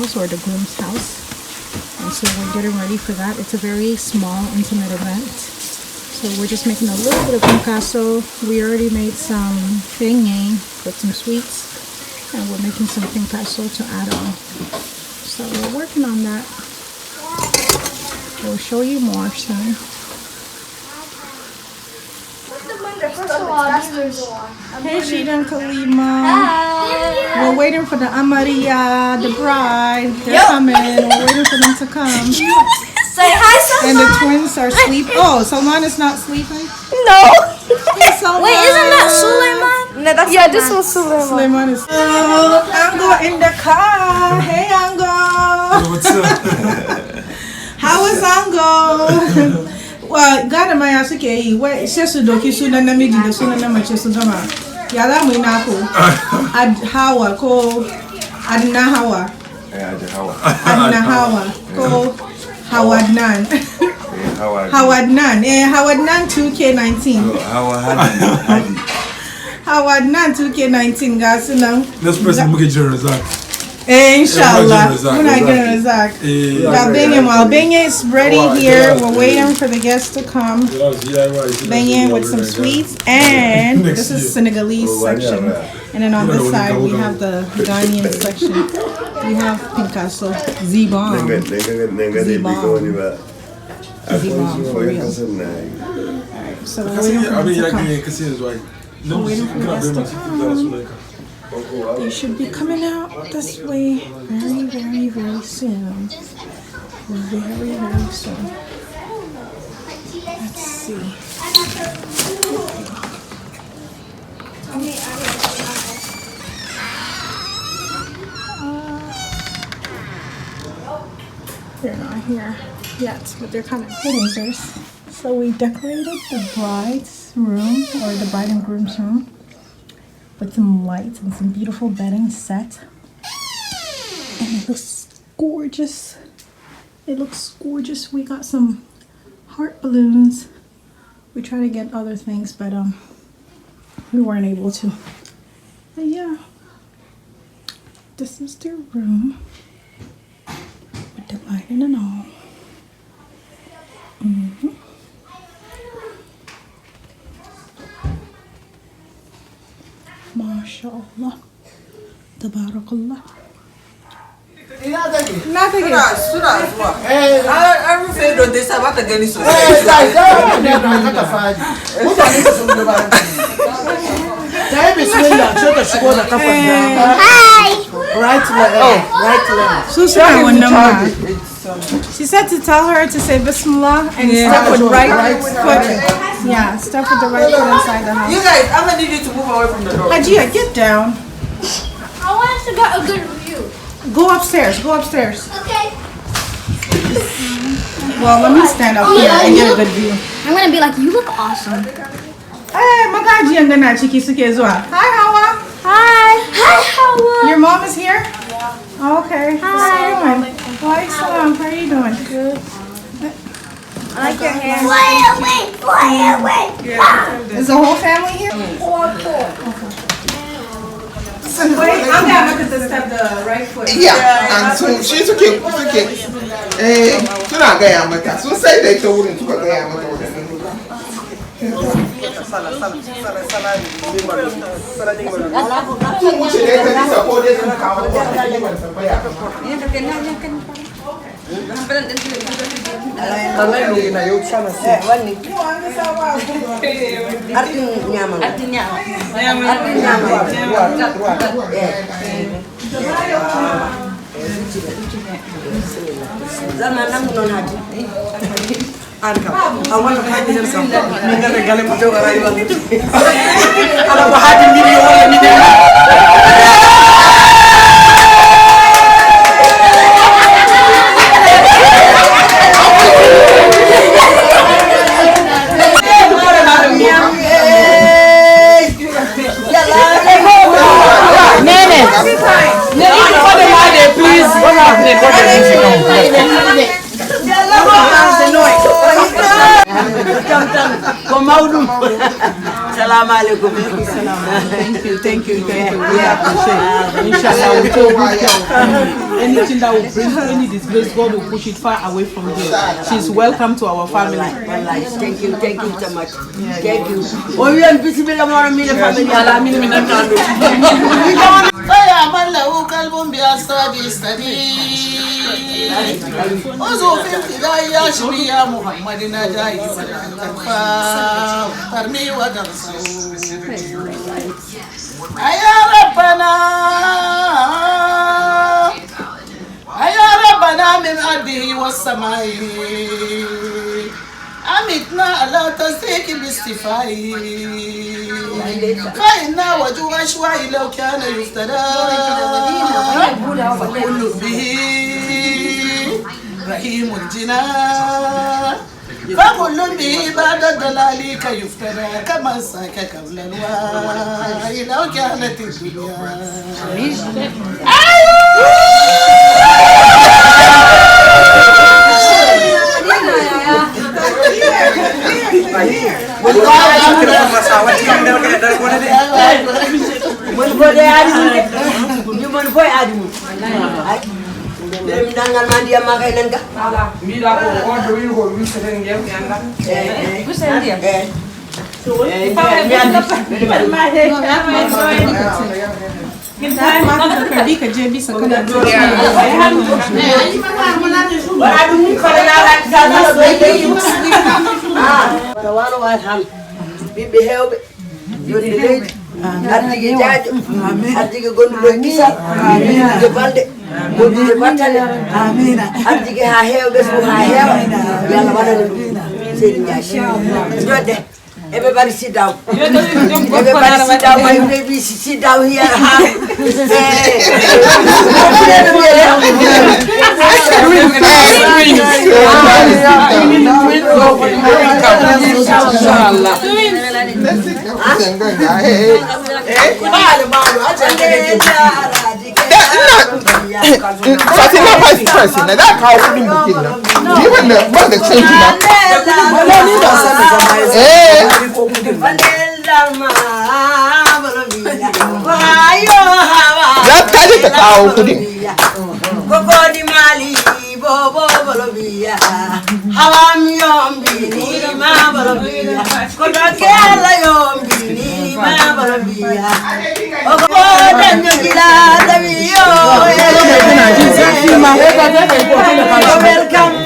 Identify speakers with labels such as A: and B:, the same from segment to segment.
A: house or the groom's house. And so we're getting ready for that. It's a very small, intimate event. So we're just making a little bit of picasso. We already made some beignet with some sweets. And we're making some picasso to add on. So we're working on that. We'll show you more soon. Hey, Sheeta and Kalima. Hi. We're waiting for the Amaria, the bride. They're coming. We're waiting for them to come.
B: Say hi, Salman.
A: And the twins are sleeping. Oh, Salman is not sleeping?
B: No.
A: Hey, Salman.
B: Wait, isn't that Suleiman? No, that's this was Suleiman.
A: Suleiman is. Oh, Ango in the car. Hey, Ango.
C: What's up?
A: How is Ango? Well, God, my ass, okay. Wait, she's a doki, so then I made the son of my chest of Dama. Yala, we now Ad Hawa, call Adnan Hawa. Adnan Hawa, call Adnan. Adnan. Adnan 2K19. Adnan 2K19, guys.
C: This person look at your
A: Inshallah. We're not gonna Razak. Beignet is ready here. We're waiting for the guests to come. Beignet with some sweets, and this is Senegalese section. And then on this side we have the Ghanaian section. We have Picasso, Z-Bomb. Z-Bomb for real. Alright, so we're waiting for them to come. We're waiting for the guests to come. They should be coming out this way very, very, very soon. Very, very soon. Let's see. They're not here yet, but they're coming. Dazers. So we decorated the bride's room, or the bride and groom's room, with some lights and some beautiful bedding set. And it looks gorgeous. It looks gorgeous. We got some heart balloons. We tried to get other things, but we weren't able to. But yeah, this is their room with the lighting and all. MashaAllah. Tabarakallah. Nothing.
D: I'm afraid of this. I'm going to
A: She said to tell her to say Bismillah and step with right foot. Yeah, step with the right foot inside the house.
D: You guys, I'm going to need you to move away from the door.
A: Hajia, get down.
B: I want us to get a good view.
A: Go upstairs. Go upstairs.
B: Okay.
A: Well, let me stand up here and get a good view.
B: I'm going to be like, you look awesome.
A: Hey, magaji ang gana chiki suke zuwa. Hi, Hawa.
B: Hi. Hi, Hawa.
A: Your mom is here? Yeah. Okay. Hi. How are you doing? Waalaikumsalam. How are you doing? Good.
B: I like your hair. Fly away.
A: Is the whole family here? Wait, I'm gonna look at the step, the right foot.
E: Yeah, and so she's okay. It's okay. So now I am at that. So say they told him to go there.
F: Salam alaikum.
G: Thank you. We appreciate. Inshallah, we take good care of her. Anything that will bring any disgrace, God will push it far away from here. She's welcome to our family.
F: Thank you so much. Thank you. Oh, we are busy with the family.
H: ربنا من أرضه والسماء أمتنا على تصديق باستفائه فإن وجوه أشواء لو كان يفترى فكل به رحيم الجنان فكل به بعد الدلال كيفترى كما ساك قبل الوعي لو كانت الدنيا
F: Dangal mandi amma kay nan ga
E: mi da ko order will go we sitting here
F: Everybody sit down. Everybody sit down. My baby, sit down here.
E: Fatima vice president, that how we do it now. Even the change now. That kind of the cow pudding.
F: Bobo Bolivia, Hawa Yombini, Ma Bolivia, Kodakela Yombini, Ma Bolivia, Ogo Dangila, welcome,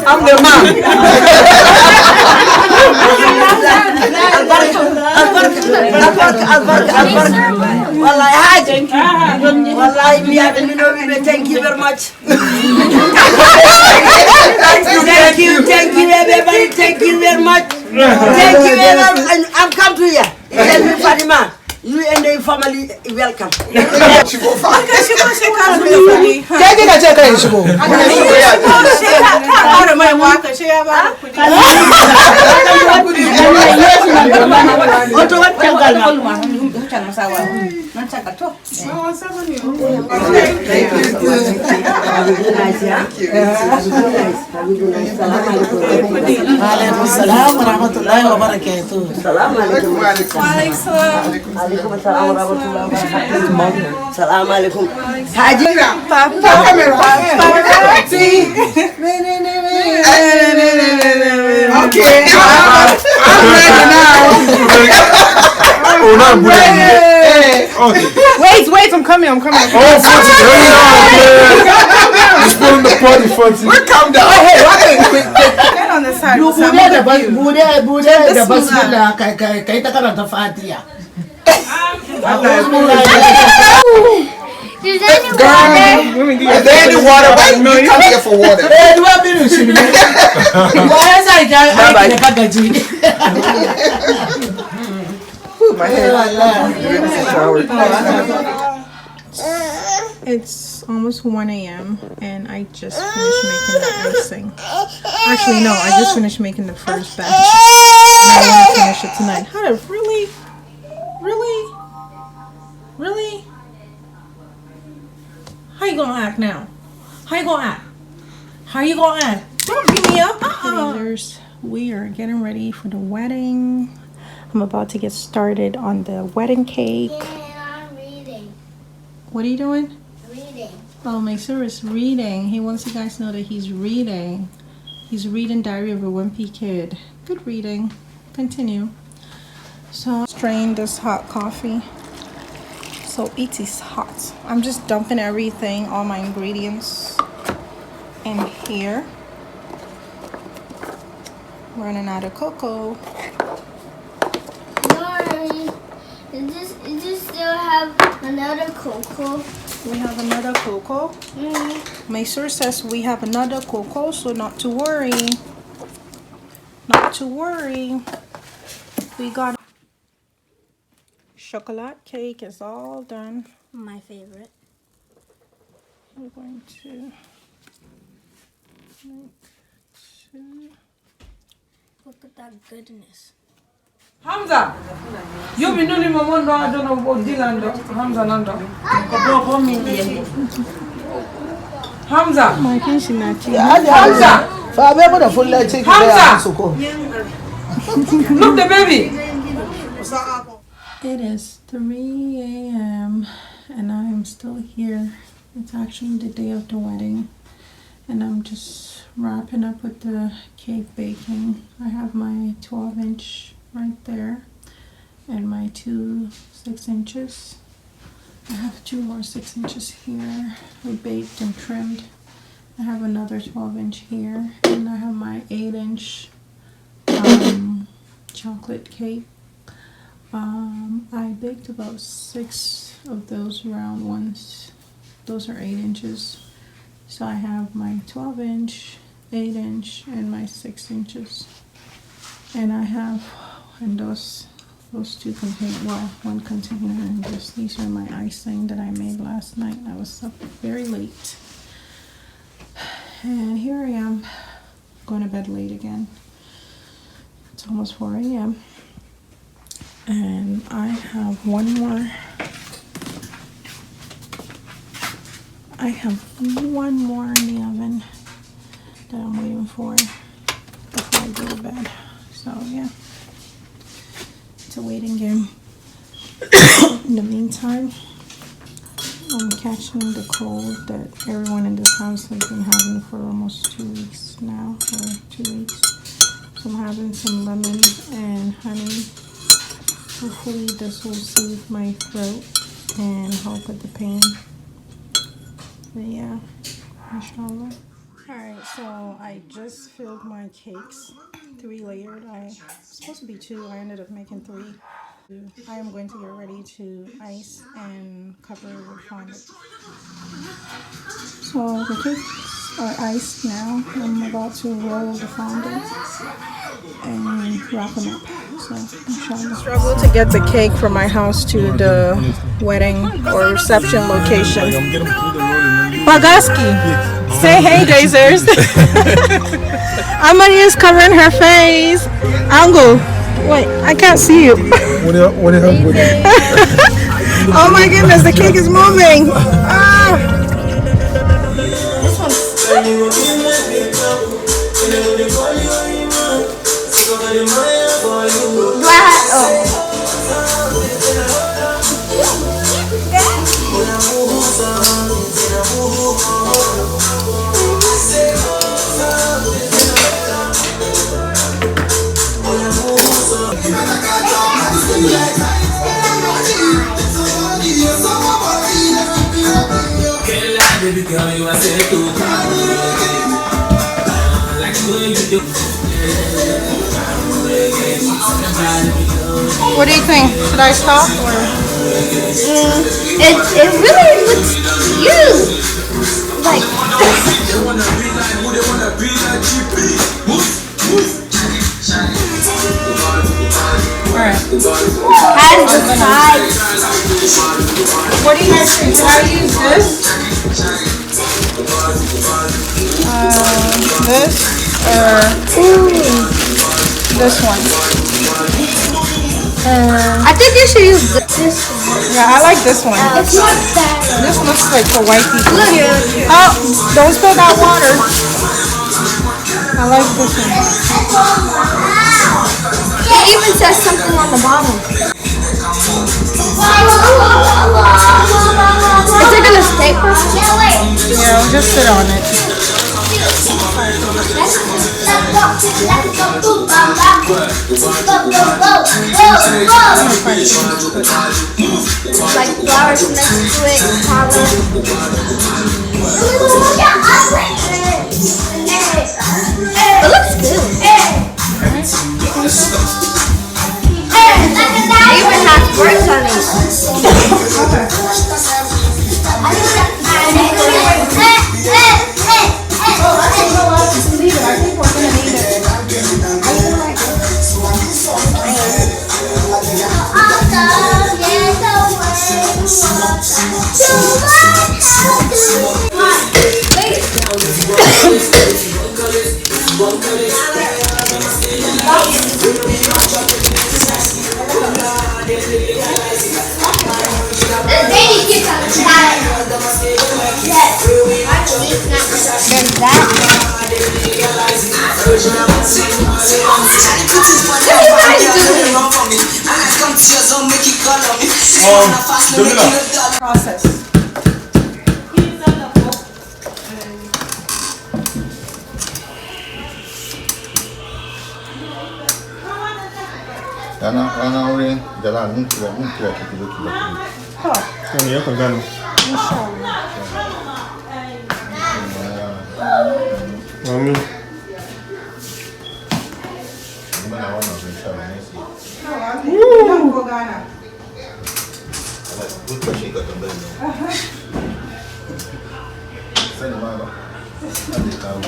E: I'm the man.
F: Thank you very much. Thank you everybody. Thank you very much. Thank you everyone. I'm come to here. Tell me Fatima. You and the family welcome.
E: She go far.
F: Salam alaikum. Haji.
E: Okay. I'm ready now.
G: Wait, I'm coming.
C: Oh, spoiling the party for you.
E: We'll come down.
A: Get on the side.
H: You
A: Sam,
H: bude
A: look
H: da
A: at you.
H: bude da basmala kai ta karanta Fatiha.
B: Is there any water?
E: Is there any water? Why you come here for water?
H: Eh, duwa biru shi ne. Why sai ka gaji?
E: My
A: It's almost 1 a.m. and I just finished making the icing. Actually, no, I just finished making the first batch. And I want to finish it tonight. How to really? How you gonna act now? How you gonna act? Don't beat me up. We are getting ready for the wedding. I'm about to get started on the wedding cake.
B: I'm reading.
A: What are you doing?
B: Reading.
A: Oh, my sir is reading. He wants you guys to know that he's reading. He's reading Diary of a Wimpy Kid. Good reading. Continue. So, strain this hot coffee. So, it is hot. I'm just dumping everything, all my ingredients in here. Running out of cocoa.
B: Sorry. Does this still have another cocoa?
A: We have another cocoa. Maester says we have another cocoa, so not to worry. Not to worry. We got chocolate cake is all done.
B: My favorite.
A: We're going to make two.
B: Look at that goodness.
D: Hamza, you been doing my one. I don't know about Dylan. Hamza, Nando. Hamza.
A: My pension at you.
D: Hamza.
H: Fa be mu da fulla ce ki da su ko.
D: Look the baby.
A: It is 3 a.m. and I am still here. It's actually the day of the wedding. And I'm just wrapping up with the cake baking. I have my 12-inch right there and my 2 6-inches. I have 2 more 6 inches here. We baked and trimmed. I have another 12-inch here, and I have my 8-inch chocolate cake. I baked about 6 of those round ones. Those are 8 inches. So I have my 12-inch, 8-inch, and my 6 inches. And I have, and those 2 contain, well, 1 container, and these are my icing that I made last night. I was up very late. And here I am, going to bed late again. It's almost 4 a.m. And I have one more. I have one more in the oven that I'm waiting for before I go to bed. So yeah, it's a waiting game. In the meantime, I'm catching the cold that everyone in this house has been having for almost 2 weeks now, or 2 weeks. So I'm having some lemon and honey. Hopefully this will soothe my throat and help with the pain. But yeah, inshallah. Alright, so I just filled my cakes, 3 layered. Supposed to be 2, I ended up making 3. I am going to get ready to ice and cover it with fondant. So the cakes are iced now. I'm about to roll the fondant and wrap them up. So inshallah. Struggle to get the cake from my house to the wedding or reception location. Bagaski, say hey, Dazers. Amani is covering her face. Angle. Wait, I can't see you. Oh my goodness, the cake is moving. Ah. What do you think? Should I stop or?
B: It really looks cute. Like
A: Alright.
B: has the sides.
A: What do you guys think? Should I use this? This or this one?
B: I think you should use this one.
A: Yeah, I like this one.
B: It's not bad.
A: This looks like for white people.
B: Look here.
A: Oh, don't spill that water. I like this one.
B: It even says something on the bottom. Is it gonna stay perfect?
A: Yeah, we'll just sit on it.
B: Like flowers next to it, Hawa. It looks good. It even has birds on it.
A: Process.
I: Ana ore jalan mungkin kita Ini ya kan. Mami. Gimana warna inshallah ini sih. Good question kat tempat ni. Saya nak apa? Ada tahu.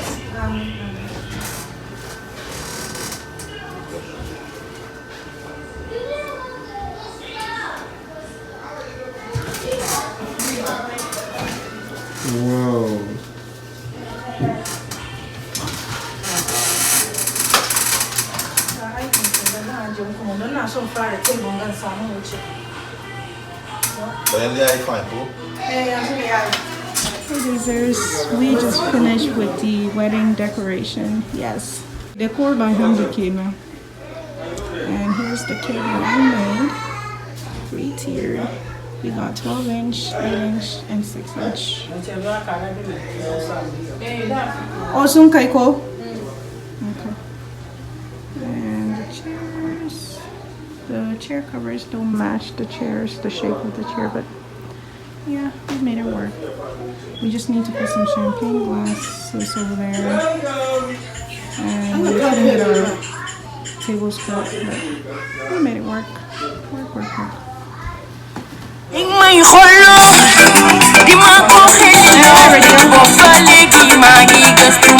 I: Wow.
A: Dazers, we just finished with the wedding decoration. Yes. Decor by Hamdi'sDaze. And here's the cake that I made. 3-tiered. We got 12-inch, 8-inch, and 6-inch. Awesome, Kaiko. Okay. And the chairs. The chair covers don't match the chairs, the shape of the chair, but yeah, we made it work. We just need to put some champagne glasses over there. And we couldn't get our table spot, but we made it work. Work.
J: May kholo di ma ko khelo ko palegi magi gastu